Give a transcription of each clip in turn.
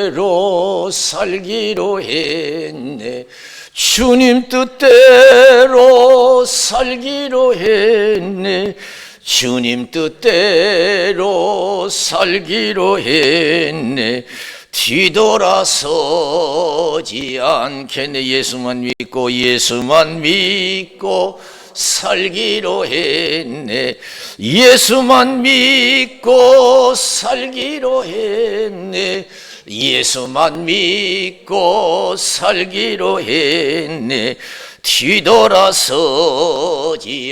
뜻대로 살기로 했네. 주님 뜻대로 살기로 했네. 주님 뜻대로 살기로 했네. 뒤돌아서지 않겠네. 예수만 믿고 살기로 했네. 예수만 믿고 살기로 했네. 예수만 믿고 살기로 했네. 뒤돌아서지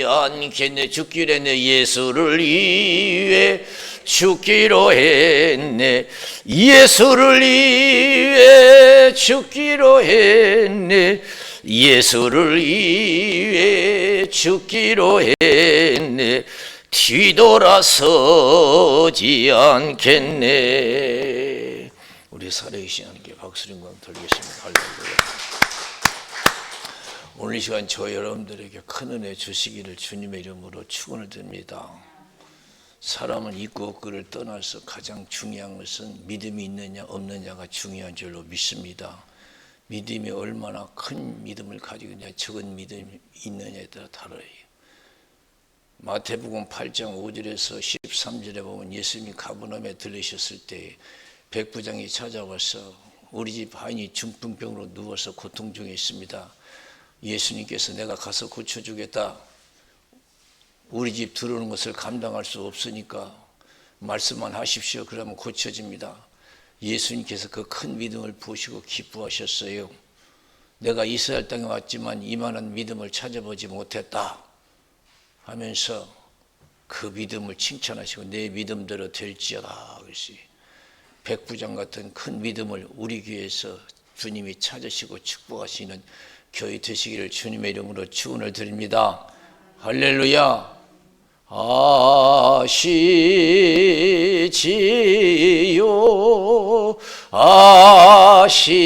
않겠네. 죽기로 했네. 예수를 위해 죽기로 했네. 예수를 위해 죽기로 했네. 예수를 위해 죽기로 했네. 뒤돌아서지 않겠네. 우리 살아계신 하나님께 박수를 드리겠습니다. 할렐루야. 오늘 이 시간 저 여러분들에게 큰 은혜 주시기를 주님의 이름으로 축원을 드립니다. 사람은 있고 없고를 떠나서 가장 중요한 것은 믿음이 있느냐 없느냐가 중요한 줄로 믿습니다. 믿음이 얼마나 큰 믿음을 가지고 있느냐 적은 믿음이 있느냐에 따라 다르요. 마태복음 8장 5절에서 13절에 보면 예수님이 가버나움에 들리셨을 때 백부장이 찾아와서 우리 집 하인이 중풍병으로 누워서 고통 중에 있습니다. 예수님께서 내가 가서 고쳐주겠다. 우리 집 들어오는 것을 감당할 수 없으니까 말씀만 하십시오. 그러면 고쳐집니다. 예수님께서 그 큰 믿음을 보시고 기뻐하셨어요. 내가 이스라엘 땅에 왔지만 이만한 믿음을 찾아보지 못했다 하면서 그 믿음을 칭찬하시고 내 믿음대로 될지어다. 그랬어요. 백부장 같은 큰 믿음을 우리 교회에서 주님이 찾으시고 축복하시는 교회 되시기를 주님의 이름으로 축원을 드립니다. 할렐루야. 아시지요 아시지요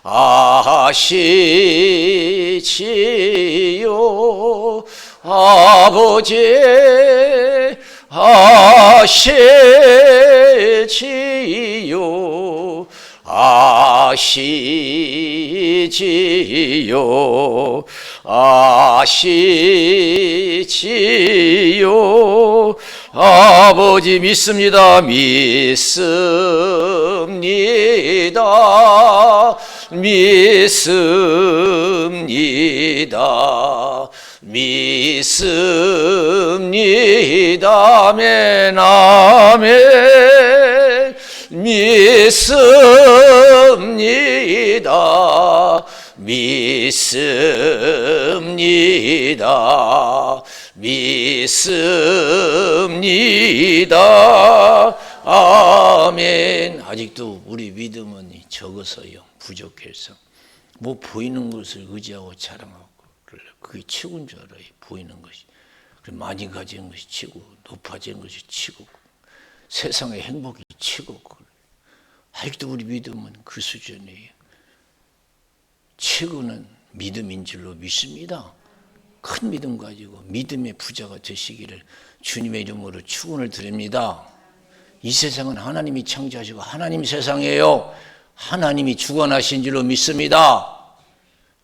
아시지요 아버지 아시지요 아시지요 아시지요 아버지 믿습니다. 믿습니다. 믿습니다. 믿습니다. 아멘 아멘. 믿습니다. 믿습니다. 믿습니다. 아멘. 아직도 우리 믿음은 적어서요. 부족해서 뭐 보이는 것을 의지하고 자랑하고 그게 최고인 줄 알아요. 보이는 것이 많이 가진 것이 최고, 높아진 것이 최고, 세상의 행복이 최고. 아직도 우리 믿음은 그 수준이에요. 최고는 믿음인 줄로 믿습니다. 큰 믿음 가지고 믿음의 부자가 되시기를 주님의 이름으로 축원을 드립니다. 이 세상은 하나님이 창조하시고 하나님 세상이에요. 하나님이 주관하신 줄로 믿습니다.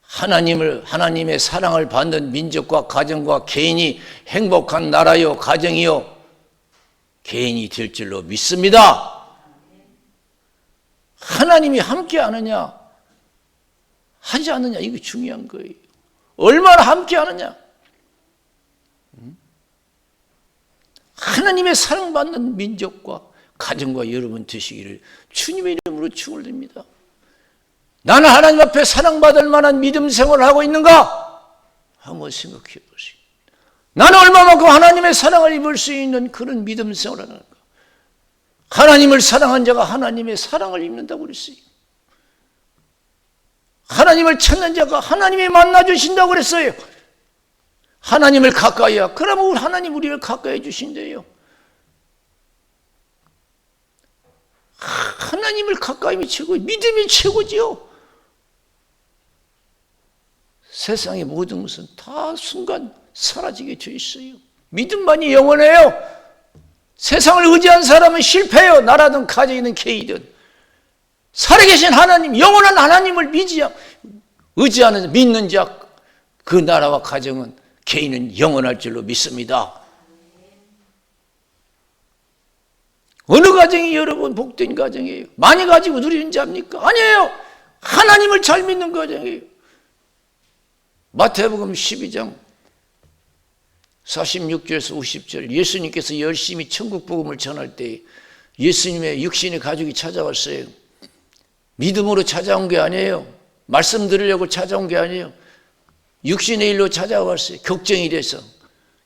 하나님의 사랑을 받는 민족과 가정과 개인이 행복한 나라요 가정이요 개인이 될 줄로 믿습니다. 하나님이 함께 하느냐 하지 않느냐 이게 중요한 거예요. 얼마나 함께 하느냐. 하나님의 사랑받는 민족과 가정과 여러분 되시기를 주님의 이름으로 축원을 드립니다. 나는 하나님 앞에 사랑받을 만한 믿음 생활을 하고 있는가? 한번 생각해 보세요. 나는 얼마만큼 하나님의 사랑을 입을 수 있는 그런 믿음 생활을 하는가? 하나님을 사랑한 자가 하나님의 사랑을 입는다고 그랬어요. 하나님을 찾는 자가 하나님이 만나주신다고 그랬어요. 하나님을 가까이 하. 그러면 하나님 우리를 가까이 해주신대요. 하나님을 가까이 하면 최고, 믿음이 최고지요. 세상의 모든 것은 다 순간 사라지게 돼 있어요. 믿음만이 영원해요. 세상을 의지한 사람은 실패해요. 나라든 가정이든 개이든. 살아계신 하나님, 영원한 하나님을 의지하는 믿는 자, 그 나라와 가정은 개인은 영원할 줄로 믿습니다. 어느 가정이 여러분 복된 가정이에요? 많이 가지고 누리는 자입니까? 아니에요. 하나님을 잘 믿는 가정이에요. 마태복음 12장 46절에서 50절, 예수님께서 열심히 천국 복음을 전할 때 예수님의 육신의 가족이 찾아왔어요. 믿음으로 찾아온 게 아니에요. 말씀 들으려고 찾아온 게 아니에요. 육신의 일로 찾아왔어요. 걱정이 돼서.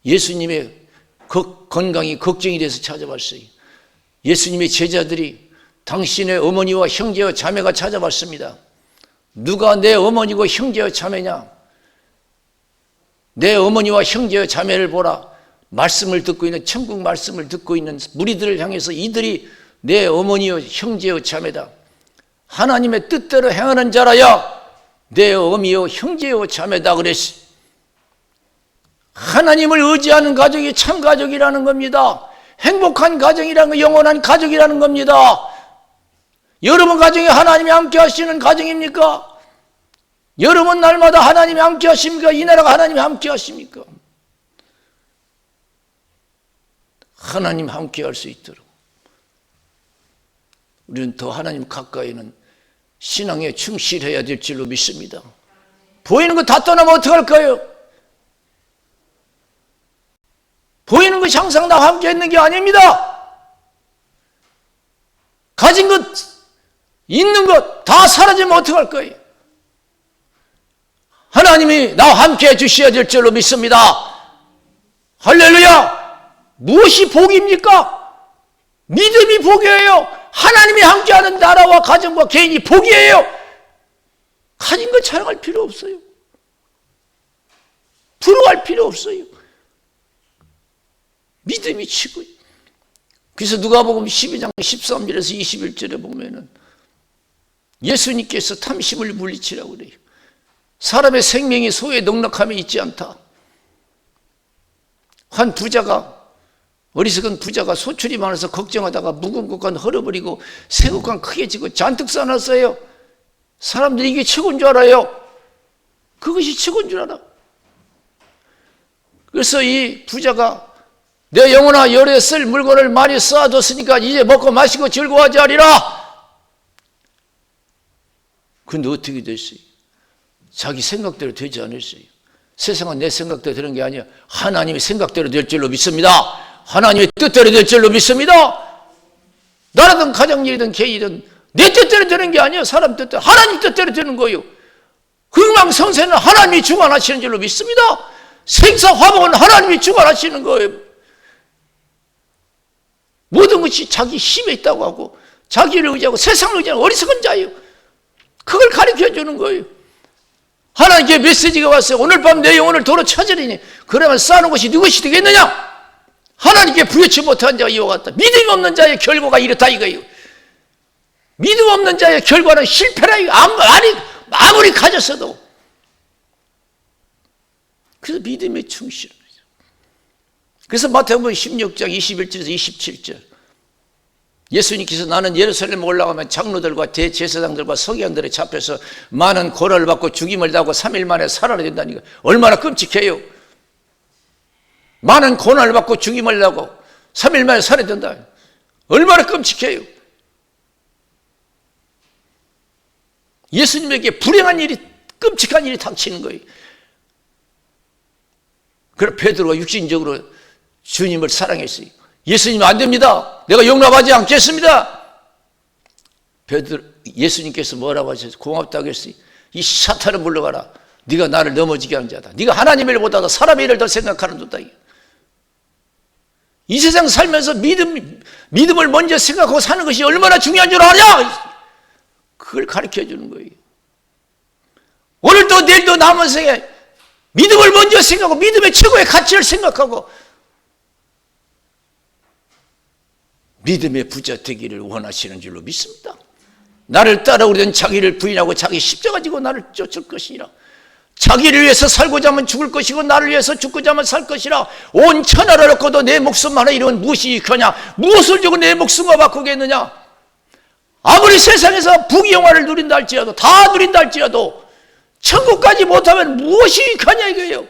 예수님의 건강이 걱정이 돼서 찾아왔어요. 예수님의 제자들이 당신의 어머니와 형제와 자매가 찾아왔습니다. 누가 내 어머니고 형제와 자매냐? 내 어머니와 형제와 자매를 보라. 말씀을 듣고 있는, 천국 말씀을 듣고 있는 무리들을 향해서 이들이 내 어머니와 형제와 자매다. 하나님의 뜻대로 행하는 자라야 내 어미요 형제요 자매다 그랬어. 하나님을 의지하는 가족이 참 가족이라는 겁니다. 행복한 가정이라는 건 영원한 가족이라는 겁니다. 여러분 가정에 하나님이 함께 하시는 가정입니까? 여러분 날마다 하나님이 함께 하십니까? 이 나라가 하나님이 함께 하십니까? 하나님 함께 할 수 있도록 우리는 더 하나님 가까이는 신앙에 충실해야 될 줄로 믿습니다. 보이는 거 다 떠나면 어떡할까요? 보이는 것이 항상 나와 함께 있는 게 아닙니다. 가진 것, 있는 것 다 사라지면 어떡할 거예요? 하나님이 나와 함께 해주셔야 될 줄로 믿습니다. 할렐루야! 무엇이 복입니까? 믿음이 복이에요. 하나님이 함께하는 나라와 가정과 개인이 복이에요. 가진 것 자랑할 필요 없어요. 부러워할 필요 없어요. 믿음이 치고요. 그래서 누가복음 12장 13절에서 21절에 보면은 예수님께서 탐심을 물리치라고 그래요. 사람의 생명이 소에 넉넉함이 있지 않다. 한 부자가, 어리석은 부자가 소출이 많아서 걱정하다가 묵은 곳간 헐어버리고 새 곳간 크게 지고 잔뜩 쌓아놨어요. 사람들이 이게 최고인 줄 알아요. 그것이 최고인 줄 알아. 그래서 이 부자가 내 영혼아 열에 쓸 물건을 많이 쌓아뒀으니까 이제 먹고 마시고 즐거워하지 않으리라. 근데 어떻게 됐어요? 자기 생각대로 되지 않았어요. 세상은 내 생각대로 되는 게 아니야. 하나님의 생각대로 될 줄로 믿습니다. 하나님의 뜻대로 될 줄로 믿습니다. 나라든 가정일이든 개이든 내 뜻대로 되는 게 아니에요. 사람 뜻대로, 하나님 뜻대로 되는 거예요. 흥망성쇠는 하나님이 주관하시는 줄로 믿습니다. 생사화복은 하나님이 주관하시는 거예요. 모든 것이 자기 힘에 있다고 하고 자기를 의지하고 세상을 의지하는 어리석은 자예요. 그걸 가르쳐 주는 거예요. 하나님께 메시지가 왔어요. 오늘 밤 내 영혼을 도로 찾으리니 그러면 쌓아놓은 것이 누구시 되겠느냐? 하나님께 부여치 못한 자가 이와 같다. 믿음이 없는 자의 결과가 이렇다 이거예요. 믿음 없는 자의 결과는 실패라. 아무리 가졌어도. 그래서 믿음에 충실한 거죠. 그래서 마태복음 16장 21절에서 27절 예수님께서 나는 예루살렘 올라가면 장로들과 대제사장들과 서기관들에 잡혀서 많은 고난을 받고 죽임을 당하고 3일 만에 살아야 된다니까. 얼마나 끔찍해요. 많은 고난을 받고 죽임을 당하고 3일 만에 살아야 된다. 얼마나 끔찍해요. 예수님에게 불행한 일이, 끔찍한 일이 닥치는 거예요. 그래서 베드로가 육신적으로 주님을 사랑했어요. 예수님 안 됩니다. 내가 용납하지 않겠습니다. 예수님께서 뭐라고 하셨어요? 고맙다고 했어요. 이 사탄을 물러가라. 네가 나를 넘어지게 하는 자다. 네가 하나님의 일보다 사람의 일을 더 생각하는 도다. 이 세상 살면서 믿음을 먼저 생각하고 사는 것이 얼마나 중요한 줄 아냐? 그걸 가르쳐 주는 거예요. 오늘도 내일도 남은 생에 믿음을 먼저 생각하고 믿음의 최고의 가치를 생각하고 믿음의 부자 되기를 원하시는 줄로 믿습니다. 나를 따라오려는 자기를 부인하고 자기 십자가 지고 나를 쫓을 것이니라. 자기를 위해서 살고자 하면 죽을 것이고 나를 위해서 죽고자 하면 살 것이라. 온 천하를 얻고도 내 목숨 하나 잃으면 무엇이 유익하냐? 무엇을 주고 내 목숨과 바꾸겠느냐? 아무리 세상에서 부귀영화를 누린다 할지라도, 다 누린다 할지라도 천국까지 못하면 무엇이 유익하냐 이거예요.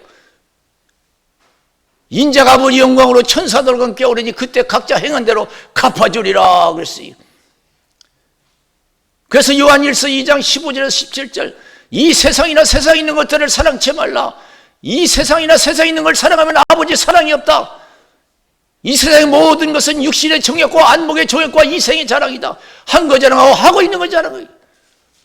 인자가 우리 영광으로 천사들과 깨우르니 그때 각자 행한 대로 갚아주리라 그랬어요. 그래서 요한일서 2장 15절에서 17절, 이 세상이나 세상에 있는 것들을 사랑치 말라. 이 세상이나 세상에 있는 걸 사랑하면 아버지 사랑이 없다. 이 세상의 모든 것은 육신의 정욕과 안목의 정욕과 이생의 자랑이다. 한 거 자랑하고 하고 있는 거 자랑하고.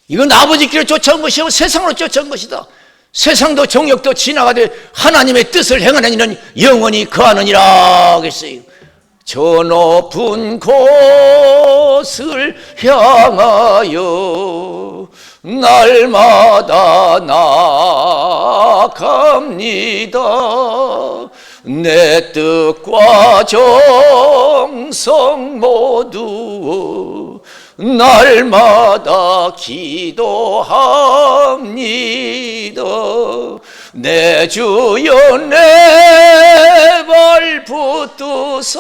이건 아버지께로 쫓아온 것이고 세상으로 쫓아온 것이다. 세상도 정욕도 지나가되 하나님의 뜻을 행하는 이는 영원히 거하느니라 그랬어요. 저 높은 곳을 향하여 날마다 나아갑니다. 내 뜻과 정성 모두 날마다 기도합니다. 내 주여 내 발 붙드사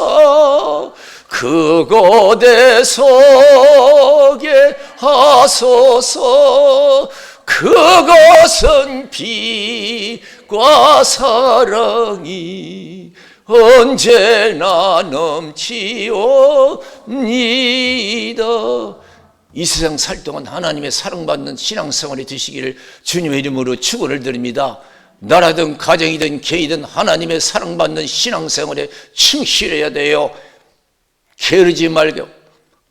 그곳에 서게 하소서. 그것은 빛과 사랑이 언제나 넘치옵니다. 이 세상 살 동안 하나님의 사랑받는 신앙생활이 되시기를 주님의 이름으로 축원을 드립니다. 나라든 가정이든 개이든 하나님의 사랑받는 신앙생활에 충실해야 돼요. 게으르지 말고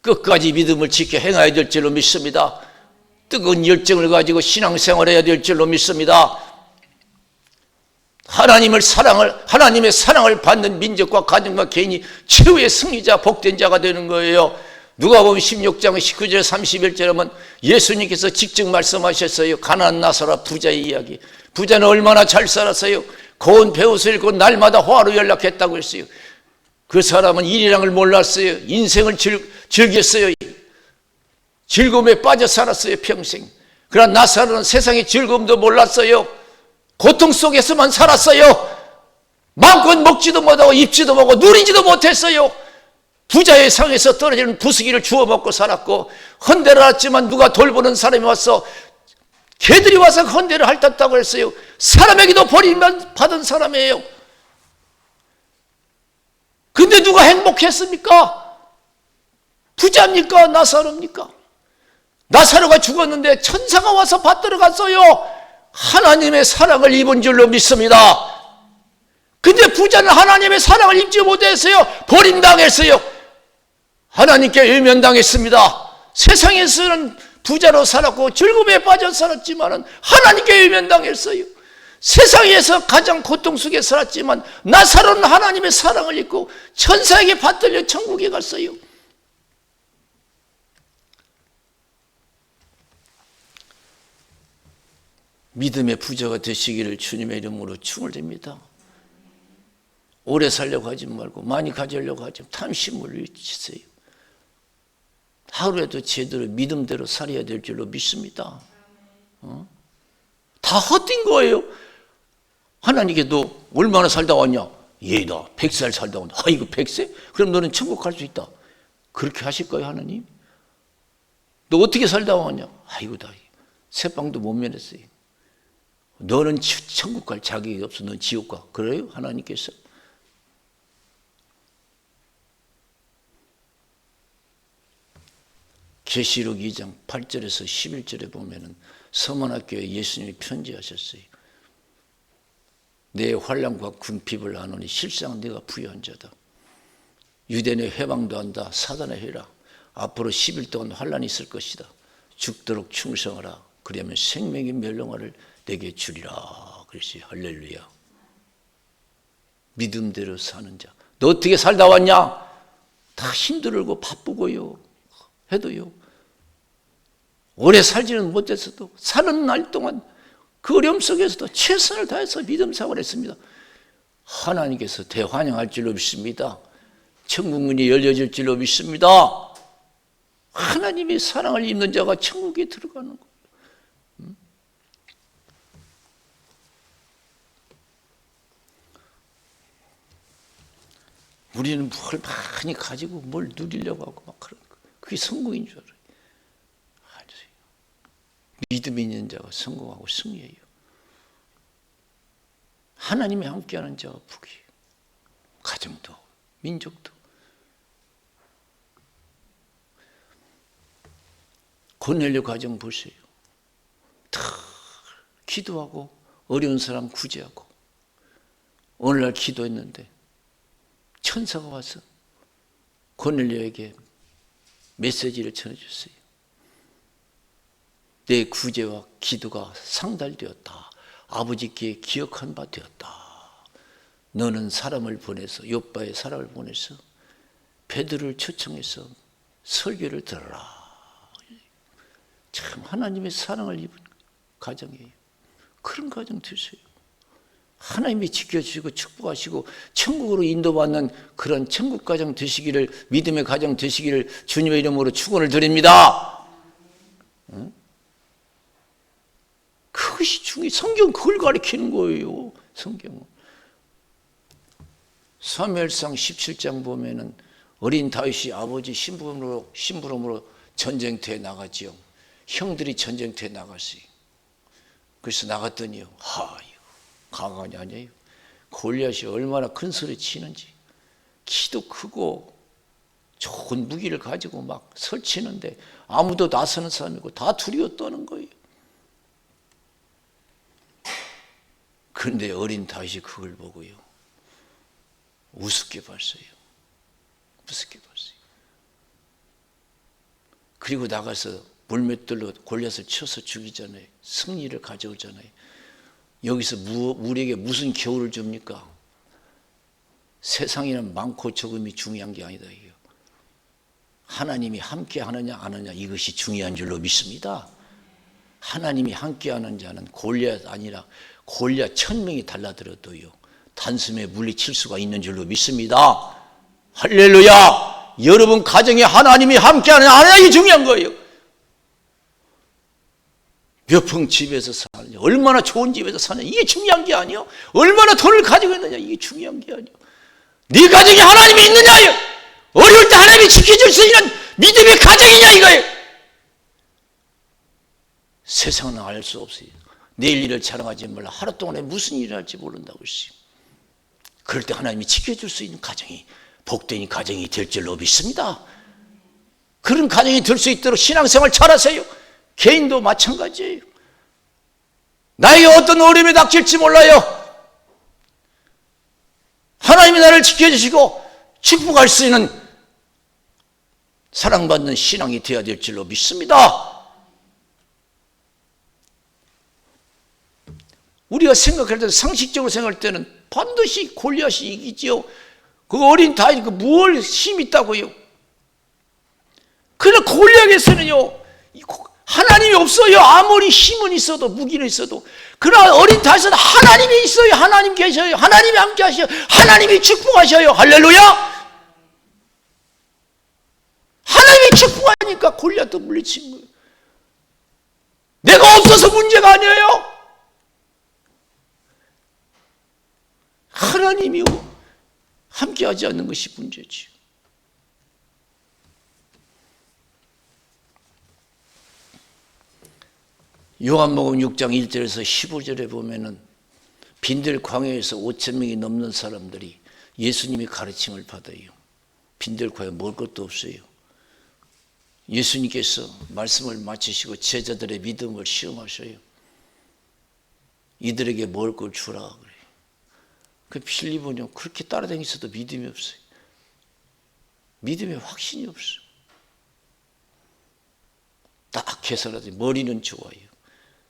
끝까지 믿음을 지켜 행해야 될 줄로 믿습니다. 뜨거운 열정을 가지고 신앙생활해야 될 줄로 믿습니다. 하나님의 사랑을 받는 민족과 가정과 개인이 최후의 승리자 복된 자가 되는 거예요. 누가복음 16장 19절 31절에 보면 예수님께서 직접 말씀하셨어요. 가난한 나사로 부자의 이야기. 부자는 얼마나 잘 살았어요. 고운 배옷을 입고 날마다 화로 연락했다고 했어요. 그 사람은 일이랑을 몰랐어요. 인생을 즐겼어요. 즐거움에 빠져 살았어요, 평생. 그러나 나사로는 세상의 즐거움도 몰랐어요. 고통 속에서만 살았어요. 마음껏 먹지도 못하고 입지도 못하고 누리지도 못했어요. 부자의 상에서 떨어지는 부수기를 주워 먹고 살았고, 헌대를 했지만 누가 돌보는 사람이 와서 개들이 와서 헌대를 핥았다고 했어요. 사람에게도 버림받은 사람이에요. 근데 누가 행복했습니까? 부자입니까? 나사로입니까? 나사로가 죽었는데 천사가 와서 받들어 갔어요. 하나님의 사랑을 입은 줄로 믿습니다. 근데 부자는 하나님의 사랑을 입지 못했어요. 버림당했어요. 하나님께 외면당했습니다. 세상에서는 부자로 살았고 즐거움에 빠져 살았지만 하나님께 외면당했어요. 세상에서 가장 고통 속에 살았지만 나사로는 하나님의 사랑을 입고 천사에게 받들려 천국에 갔어요. 믿음의 부자가 되시기를 주님의 이름으로 축원드립니다. 오래 살려고 하지 말고 많이 가지려고 하지 말고 탐심을 잊으세요. 하루에도 제대로 믿음대로 살아야 될 줄로 믿습니다. 다 헛된 거예요. 하나님께 너 얼마나 살다 왔냐? 나 100살 살다 왔다. 이거 100세? 그럼 너는 천국 갈 수 있다. 그렇게 하실 거예요, 하나님? 너 어떻게 살다 왔냐? 나 새빵도 못 면했어요. 너는 천국 갈 자격이 없어. 넌 지옥 가. 그래요? 하나님께서? 계시록 2장 8절에서 11절에 보면은 서문학교에 예수님이 편지하셨어요. 내 환난과 궁핍을 아노니 실상 내가 부유한 자다. 유대인의 회방도 한다. 사단의 해라. 앞으로 10일 동안 환난이 있을 것이다. 죽도록 충성하라. 그러면 생명의 멸령화를 내게 주리라. 그랬어요. 할렐루야. 믿음대로 사는 자. 너 어떻게 살다 왔냐? 다 힘들고 바쁘고요. 해도요. 오래 살지는 못했어도 사는 날 동안 그 어려움 속에서도 최선을 다해서 믿음 생활을 했습니다. 하나님께서 대환영할 줄로 믿습니다. 천국문이 열려질 줄로 믿습니다. 하나님의 사랑을 입는 자가 천국에 들어가는 거예요. 우리는 뭘 많이 가지고 뭘 누리려고 하고 막 그런 거. 그게 성공인 줄 알아요. 아니에요. 믿음이 있는 자가 성공하고 승리해요. 하나님이 함께하는 자가 복이에요. 가정도 민족도. 고넬료 가정 보세요. 다 기도하고 어려운 사람 구제하고 어느 날 기도했는데 천사가 와서 고넬료에게 메시지를 전해줬어요. 내 구제와 기도가 상달되었다. 아버지께 기억한 바 되었다. 너는 사람을 보내서 요바의 사람을 보내서 베드로를 초청해서 설교를 들어라. 참 하나님의 사랑을 입은 가정이에요. 그런 가정 되세요. 하나님이 지켜주시고 축복하시고 천국으로 인도받는 그런 천국 가정 되시기를, 믿음의 가정 되시기를 주님의 이름으로 축원을 드립니다. 응? 그것이 중요해요. 성경 그걸 가르치는 거예요. 성경은. 사무엘상 17장 보면은 어린 다윗이 아버지 심부름으로 전쟁터에 나가지요. 형들이 전쟁터에 나갔어요. 그래서 나갔더니요, 이거 강하냐 아니에요. 골리앗이 얼마나 큰 소리 치는지, 키도 크고 좋은 무기를 가지고 막 설치는데 아무도 나서는 사람이고 다 두려워 떠는 거예요. 그런데 어린 다윗이 그걸 보고요, 우습게 봤어요. 우습게 봤어요. 그리고 나가서 물맷돌로 골리앗을 쳐서 죽이잖아요. 승리를 가져오잖아요. 여기서 우리에게 무슨 교훈을 줍니까? 세상에는 많고 적음이 중요한 게 아니다. 이거. 하나님이 함께 하느냐 안 하느냐, 이것이 중요한 줄로 믿습니다. 하나님이 함께 하는 자는 골리앗 아니라 골리앗 1000명이 달라들어도요, 단숨에 물리칠 수가 있는 줄로 믿습니다. 할렐루야! 여러분 가정에 하나님이 함께 하느냐 안 하느냐, 이게 중요한 거예요. 몇 평 집에서 사느냐, 얼마나 좋은 집에서 사느냐, 이게 중요한 게 아니요. 얼마나 돈을 가지고 있느냐, 이게 중요한 게 아니요. 네 가정에 하나님이 있느냐요. 어려울 때 하나님이 지켜줄 수 있는 믿음의 가정이냐, 이거예요. 세상은 알 수 없어요. 내일 일을 자랑하지 말라. 하루 동안에 무슨 일을 할지 모른다고 했어요. 그럴 때 하나님이 지켜줄 수 있는 가정이 복된 가정이 될 줄로 믿습니다. 그런 가정이 될 수 있도록 신앙생활 잘하세요. 개인도 마찬가지예요. 나에게 어떤 어려움이 닥칠지 몰라요. 하나님이 나를 지켜주시고 축복할 수 있는 사랑받는 신앙이 되어야 될 줄로 믿습니다. 우리가 생각할 때, 상식적으로 생각할 때는 반드시 골리앗이 이기지요. 그 어린 다윗, 뭘 힘 있다고요? 그러나 골리앗에서는요, 하나님이 없어요. 아무리 힘은 있어도, 무기는 있어도. 그러나 어린 다윗은 하나님이 있어요. 하나님 계셔요. 하나님이 함께 하셔요. 하나님이 축복하셔요. 할렐루야! 하나님이 축복하니까 골리앗도 물리친 거예요. 내가 없어서 문제가 아니에요. 하나님이 함께 하지 않는 것이 문제지. 요한복음 6장 1절에서 15절에 보면은 빈들 광야에서 5,000명이 넘는 사람들이 예수님의 가르침을 받아요. 빈들 광야에 먹을 것도 없어요. 예수님께서 말씀을 마치시고 제자들의 믿음을 시험하셔요. 이들에게 먹을 걸 주라 그래요. 그 필리본이요, 그렇게 따라다니면서도 믿음이 없어요. 믿음의 확신이 없어요. 딱 계산하더니 머리는 좋아요.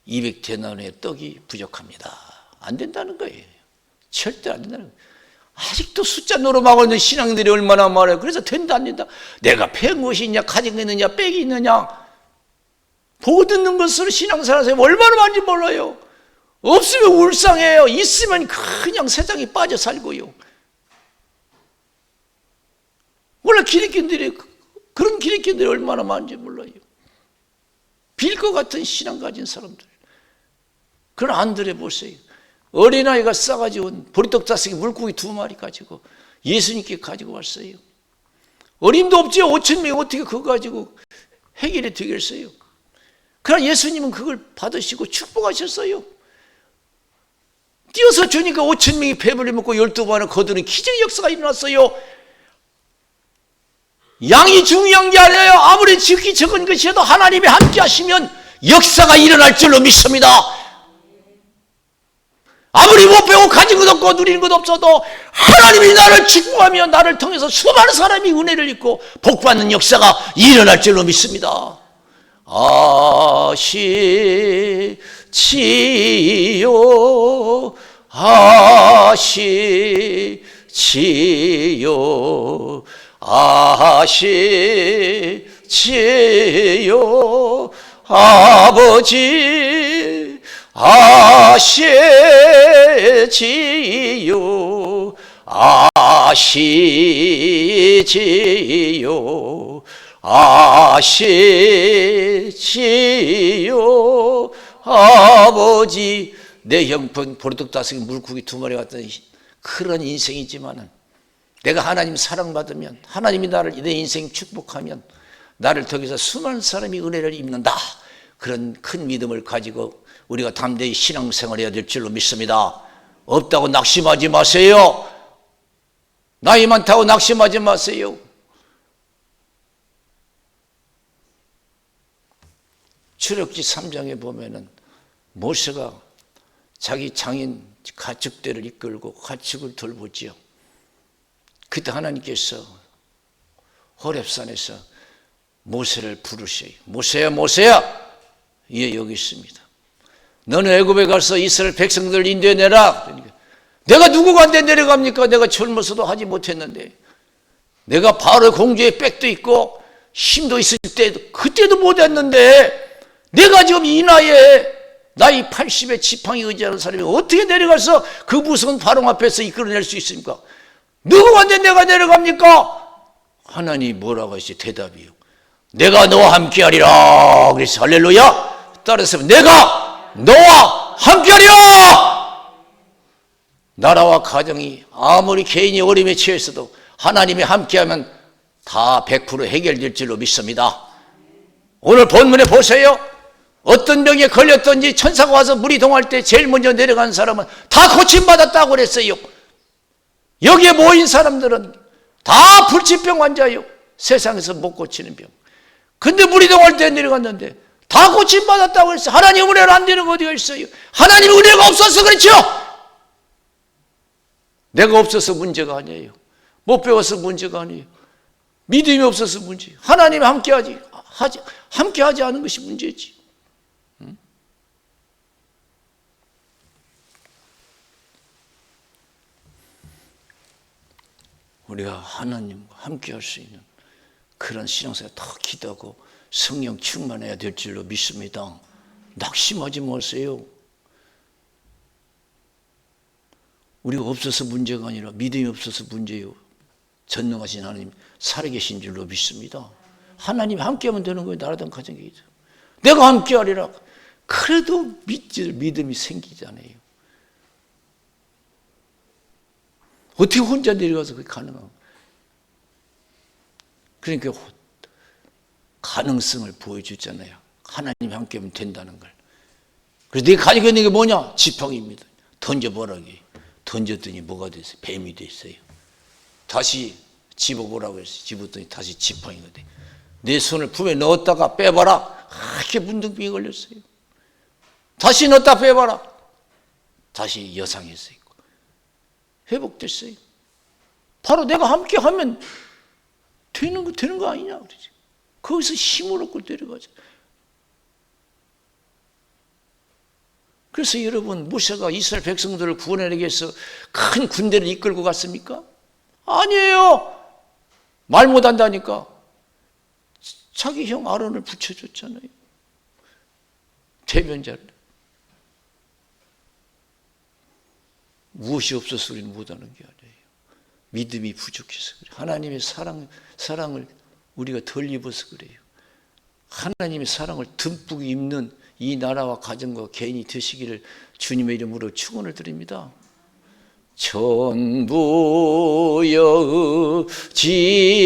200데나리온의 떡이 부족합니다. 안 된다는 거예요. 절대 안 된다는 거예요. 아직도 숫자 노름하고 있는 신앙들이 얼마나 많아요. 그래서 된다 안 된다. 내가 배운 것이 있냐, 가진 게 있느냐, 빽이 있느냐. 보고 듣는 것으로 신앙생활 하세요. 얼마나 많은지 몰라요. 없으면 울상해요. 있으면 그냥 세상에 빠져 살고요. 원래 기독교인들이, 그런 기독교인들이 얼마나 많은지 몰라요. 빌 것 같은 신앙 가진 사람들. 그런 안들에 보세요. 어린아이가 싸가지고 보리떡 5개, 물고기 2마리 가지고 예수님께 가지고 왔어요. 어림도 없지. 5천 명이 어떻게 그거 가지고 해결이 되겠어요? 그러나 예수님은 그걸 받으시고 축복하셨어요. 뛰어서 주니까 5천 명이 배불리 먹고 12번을 거두는 기적의 역사가 일어났어요. 양이 중요한 게 아니에요. 아무리 지극히 적은 것이어도 하나님이 함께 하시면 역사가 일어날 줄로 믿습니다. 아무리 못 배우고 가진 것 없고 누리는 것 없어도 하나님이 나를 축복하며 나를 통해서 수많은 사람이 은혜를 입고 복받는 역사가 일어날 줄로 믿습니다. 아시지요 아시지요 아시지요 아버지 아시지요 아시지요 아시지요 아버지. 내 형편 보르떡 다섯개 물고기 2마리 같은 그런 인생이지만은 내가 하나님 사랑받으면 하나님이 나를 내 인생 축복하면 나를 통해서 수많은 사람이 은혜를 입는다. 그런 큰 믿음을 가지고 우리가 담대히 신앙생활을 해야 될 줄로 믿습니다. 없다고 낙심하지 마세요. 나이 많다고 낙심하지 마세요. 출애굽기 3장에 보면은 모세가 자기 장인 가축대를 이끌고 가축을 돌보지요. 그때 하나님께서 호렙산에서 모세를 부르셔요. 모세야 모세야, 예 여기 있습니다. 너는 애굽에 가서 이스라엘 백성들을 인도해내라. 그러니까 내가 누구가 안 돼 내려갑니까? 내가 젊어서도 하지 못했는데, 내가 바로 공주의 백도 있고 힘도 있을 때도 그때도 못했는데, 내가 지금 이 나이에 나이 80에 지팡이 의지하는 사람이 어떻게 내려가서 그 무서운 바로 앞에서 이끌어낼 수 있습니까? 누구가 안 돼 내가 내려갑니까? 하나님이 뭐라고 하시지? 대답이요. 내가 너와 함께하리라. 그래서 할렐루야. 따라서 내가 너와 함께하리라. 나라와 가정이 아무리 개인이 어려움에 처했어도 하나님이 함께하면 다 100% 해결될 줄로 믿습니다. 오늘 본문에 보세요. 어떤 병에 걸렸던지 천사가 와서 물이 동할 때 제일 먼저 내려간 사람은 다 고침받았다고 그랬어요. 여기에 모인 사람들은 다 불치병 환자예요. 세상에서 못 고치는 병. 근데 물이 동할 때 내려갔는데 다 고침받았다고 했어요. 하나님 은혜를 안 되는 거 어디가 있어요? 하나님 은혜가 없어서 그렇죠. 내가 없어서 문제가 아니에요. 못 배워서 문제가 아니에요. 믿음이 없어서 문제예요. 하나님이 함께하지 않은 것이 문제지. 우리가 하나님과 함께할 수 있는 그런 신앙생활 더 기도하고 성령 충만해야 될 줄로 믿습니다. 낙심하지 마세요. 우리가 없어서 문제가 아니라 믿음이 없어서 문제예요. 전능하신 하나님 살아계신 줄로 믿습니다. 하나님이 함께하면 되는 거예요. 나라든 가정에. 내가 함께하리라. 그래도 믿음이 생기잖아요. 어떻게 혼자 내려가서 그게 가능한가? 그러니까 가능성을 보여주잖아요. 하나님이 함께하면 된다는 걸. 그래서 내가 가지고 있는 게 뭐냐? 지팡이입니다. 던져보라게. 던졌더니 뭐가 됐어요? 뱀이 됐어요. 다시 집어보라고 했어요. 집었더니 다시 지팡이가 돼. 내 손을 품에 넣었다가 빼봐라. 이렇게 문둥병이 걸렸어요. 다시 넣었다 빼봐라. 다시 여상했어요. 회복됐어요. 바로 내가 함께 하면 되는 거 아니냐 그러지. 거기서 힘을 얻고 내려가죠. 그래서 여러분, 모세가 이스라엘 백성들을 구원하기 위해서 큰 군대를 이끌고 갔습니까? 아니에요. 말 못한다니까. 자기 형 아론을 붙여줬잖아요. 대변자를. 무엇이 없어서 우리는 못하는 게 아니에요. 믿음이 부족해서 그래요. 하나님의 사랑을 우리가 덜 입어서 그래요. 하나님의 사랑을 듬뿍 입는 이 나라와 가정과 개인이 되시기를 주님의 이름으로 축원을 드립니다. 전부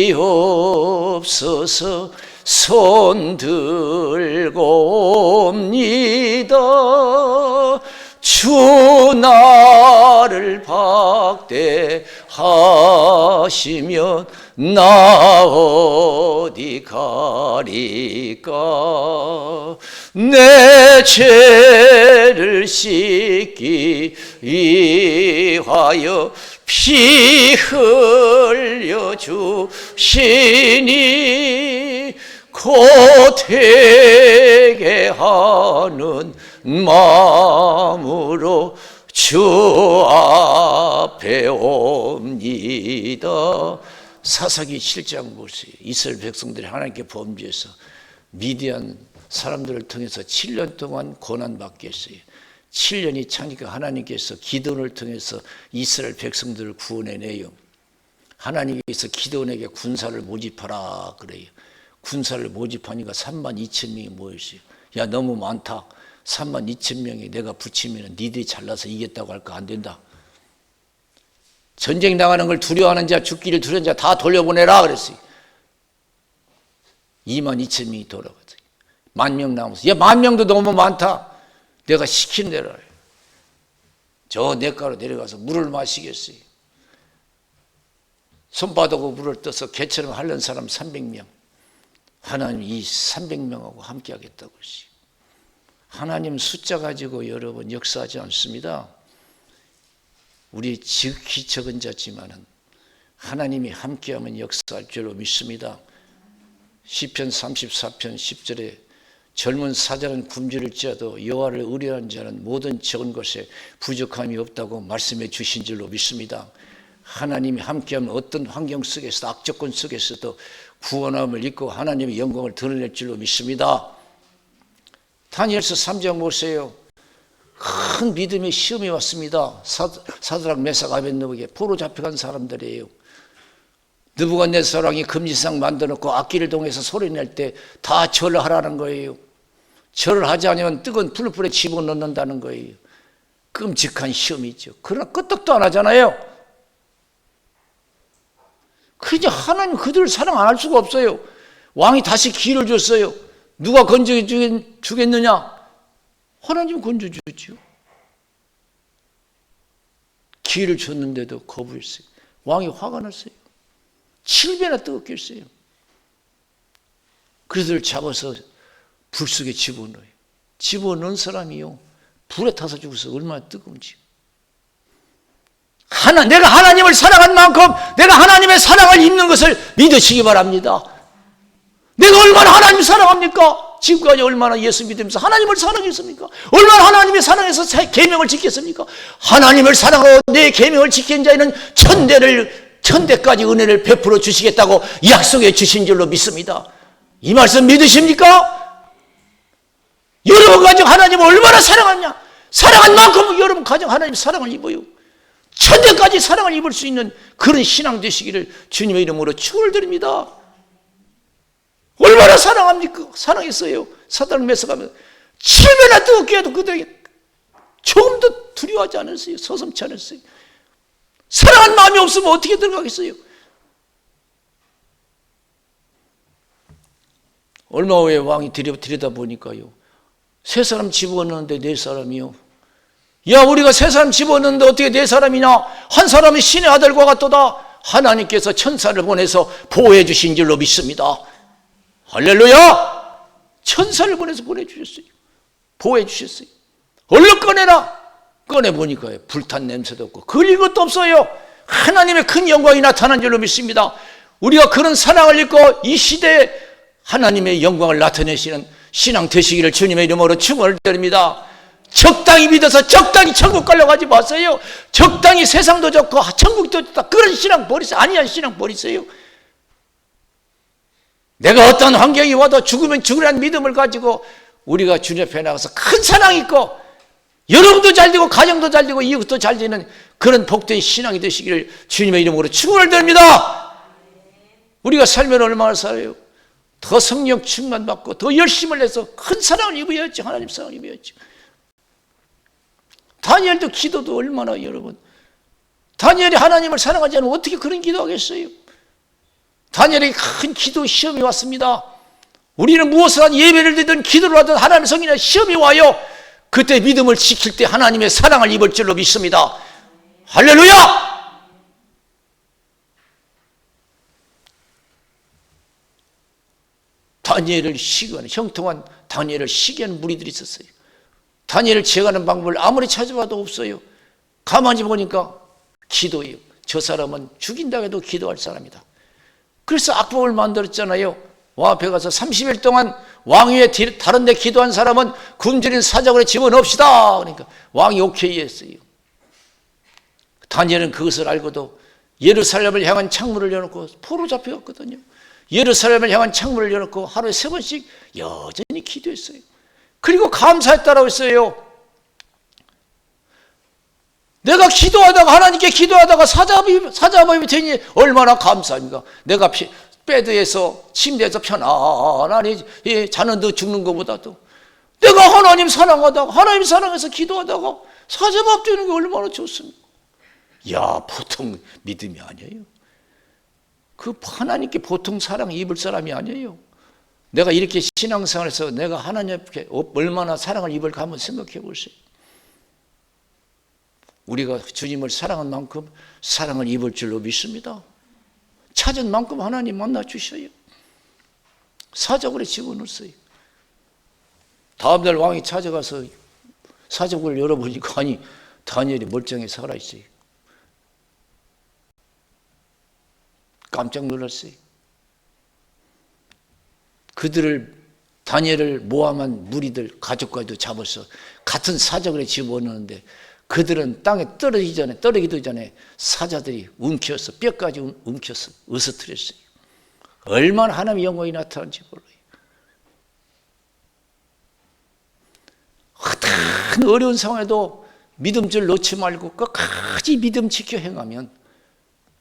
여지옵소서. 손 들고 옵니다. 주 나를 박대하시면 나 어디 가리까. 내 죄를 씻기 위하여 피 흘려 주시니 고되게 하는 마음으로 주 앞에 옵니다. 사사기 7장 보세요. 이스라엘 백성들이 하나님께 범죄해서 미디안 사람들을 통해서 7년 동안 고난받게 했어요. 7년이 차니까 하나님께서 기도를 통해서 이스라엘 백성들을 구원해내요. 하나님께서 기도원에게 군사를 모집하라 그래요. 군사를 모집하니까 32,000명이 모였어요. 야, 너무 많다. 32,000명이 내가 붙이면 니들이 잘나서 이겼다고 할까? 안 된다. 전쟁 나가는 걸 두려워하는 자, 죽기를 두려워하는 자 다 돌려보내라 그랬어요. 22,000명이 돌아갔어요. 10,000명 남았어요. 야, 10,000명도 너무 많다. 내가 시킨 대로 해요. 저 냇가로 내려가서 물을 마시겠어요. 손바닥으로 물을 떠서 개처럼 하려는 사람 300명. 하나님 이 300명하고 함께 하겠다고 했어요. 하나님 숫자 가지고 여러분 역사하지 않습니다. 우리 지극히 적은 자지만은 하나님이 함께하면 역사할 줄로 믿습니다. 시편 34편 10절에 젊은 사자는 굶주릴지라도 여호와를 의뢰하는 자는 모든 적은 것에 부족함이 없다고 말씀해 주신 줄로 믿습니다. 하나님이 함께하면 어떤 환경 속에서도 악조건 속에서도 구원함을 입고 하나님의 영광을 드러낼 줄로 믿습니다. 다니엘서 3장 보세요. 큰 믿음의 시험이 왔습니다. 사드락 메삭 아벳느고에게 포로 잡혀간 사람들이에요. 느부갓네살 왕이 금지상 만들어놓고 악기를 동해서 소리낼 때 다 절을 하라는 거예요. 절을 하지 않으면 뜨거운 풀불에 집어넣는다는 거예요. 끔찍한 시험이죠. 그러나 끄떡도 안 하잖아요. 그냥 하나님 그들을 사랑 안 할 수가 없어요. 왕이 다시 기회를 줬어요. 누가 건져주겠느냐? 하나님 건져주죠. 기회를 줬는데도 거부했어요. 왕이 화가 났어요. 7배나 뜨겁게 했어요. 그들을 잡아서 불 속에 집어넣어요. 집어넣은 사람이요, 불에 타서 죽어서 얼마나 뜨거운지. 내가 하나님을 사랑한 만큼 내가 하나님의 사랑을 입는 것을 믿으시기 바랍니다. 내가 얼마나 하나님을 사랑합니까? 지금까지 얼마나 예수 믿으면서 하나님을 사랑했습니까? 얼마나 하나님의 사랑해서 계명을 지켰습니까? 하나님을 사랑하고 내 계명을 지킨 자에는 천대까지 은혜를 베풀어 주시겠다고 약속해 주신 줄로 믿습니다. 이 말씀 믿으십니까? 여러분 가정 하나님을 얼마나 사랑하냐? 사랑한 만큼 여러분 가정 하나님 사랑을 입어요. 천대까지 사랑을 입을 수 있는 그런 신앙 되시기를 주님의 이름으로 축원을 드립니다. 얼마나 사랑합니까? 사랑했어요. 사단을 매서가면 7배나 뜨겁게 해도 그들에게 조금도 두려워하지 않았어요. 서슴지 않았어요. 사랑한 마음이 없으면 어떻게 들어가겠어요? 얼마 후에 왕이 들여다보니까요, 세 사람 집어넣는데 네 사람이요. 야, 우리가 세 사람 집어넣는데 어떻게 네 사람이냐? 한 사람이 신의 아들과 같도다. 하나님께서 천사를 보내서 보호해 주신 줄로 믿습니다. 할렐루야! 천사를 보내서 보내주셨어요. 보호해 주셨어요. 얼른 꺼내라. 꺼내보니까 불탄 냄새도 없고 그릴 것도 없어요. 하나님의 큰 영광이 나타난 줄로 믿습니다. 우리가 그런 사랑을 입고 이 시대에 하나님의 영광을 나타내시는 신앙 되시기를 주님의 이름으로 축원을 드립니다. 적당히 믿어서 적당히 천국 가려고 하지 마세요. 적당히 세상도 좋고 천국도 좋다, 그런 신앙 버리세요. 아니한 신앙 버리세요. 내가 어떤 환경이 와도 죽으면 죽으라는 믿음을 가지고 우리가 주님 앞에 나가서 큰 사랑 있고 여러분도 잘 되고 가정도 잘 되고 이웃도 잘 되는 그런 복된 신앙이 되시기를 주님의 이름으로 축원을 드립니다. 우리가 살면 얼마나 살아요? 더 성령 충만 받고 더 열심을 해서 큰 사랑을 입어야지. 하나님 사랑을 입어야지. 다니엘도 기도도 얼마나 여러분 다니엘이 하나님을 사랑하지 않으면 어떻게 그런 기도하겠어요? 다니엘에게 큰 기도 시험이 왔습니다. 우리는 무엇을 한 예배를 드든 기도를 하든 하나님의 성인의 시험이 와요. 그때 믿음을 지킬 때 하나님의 사랑을 입을 줄로 믿습니다. 할렐루야! 다니엘을 시기하는, 형통한 다니엘을 시기하는 무리들이 있었어요. 다니엘을 제거하는 방법을 아무리 찾아봐도 없어요. 가만히 보니까 기도예요. 저 사람은 죽인다고 해도 기도할 사람이다. 그래서 악법을 만들었잖아요. 왕 앞에 가서 30일 동안 왕 위에 다른 데 기도한 사람은 굶주린 사자굴에 집어넣읍시다. 그러니까 왕이 오케이 했어요. 다니엘은 그것을 알고도 예루살렘을 향한 창문을 열어놓고 포로 잡혀갔거든요. 예루살렘을 향한 창문을 열어놓고 하루에 3번씩 여전히 기도했어요. 그리고 감사했다라고 했어요. 내가 기도하다가 하나님께 기도하다가 사자마음이 되니 얼마나 감사합니까? 내가 베드에서 침대에서 편안하니 자는데 죽는 것보다도 내가 하나님 사랑하다가 하나님 사랑해서 기도하다가 사자밥 되는 게 얼마나 좋습니까? 야, 보통 믿음이 아니에요. 그 하나님께 보통 사랑 입을 사람이 아니에요. 내가 이렇게 신앙생활에서 내가 하나님께 얼마나 사랑을 입을까 한번 생각해 보세요. 우리가 주님을 사랑한 만큼 사랑을 입을 줄로 믿습니다. 찾은 만큼 하나님 만나 주셔요. 사자굴에 집어넣었어요. 다음날 왕이 찾아가서 사자굴을 열어보니까 아니 다니엘이 멀쩡히 살아있어요. 깜짝 놀랐어요. 그들을 다니엘을 모함한 무리들 가족과도 잡아서 같은 사자굴에 집어넣는데 그들은 땅에 떨어지기 전에 사자들이 움켜서 뼈까지 움켜서 으스트렸어요. 얼마나 하나님의 영광이 나타난지 몰라요. 어떤 어려운 상황에도 믿음줄 놓지 말고 끝까지 믿음 지켜 행하면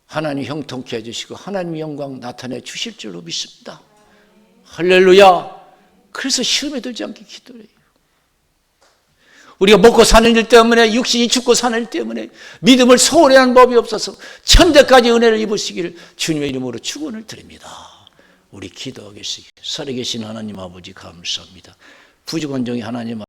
하나님 형통케 해주시고 하나님의 영광 나타내 주실 줄로 믿습니다. 할렐루야. 그래서 시험에 들지 않게 기도해요. 우리가 먹고 사는 일 때문에 육신이 죽고 사는 일 때문에 믿음을 소홀히 하는 법이 없어서 천대까지 은혜를 입으시기를 주님의 이름으로 축원을 드립니다. 우리 기도하겠습니다. 살아계신 하나님 아버지 감사합니다. 부족한 종이 하나님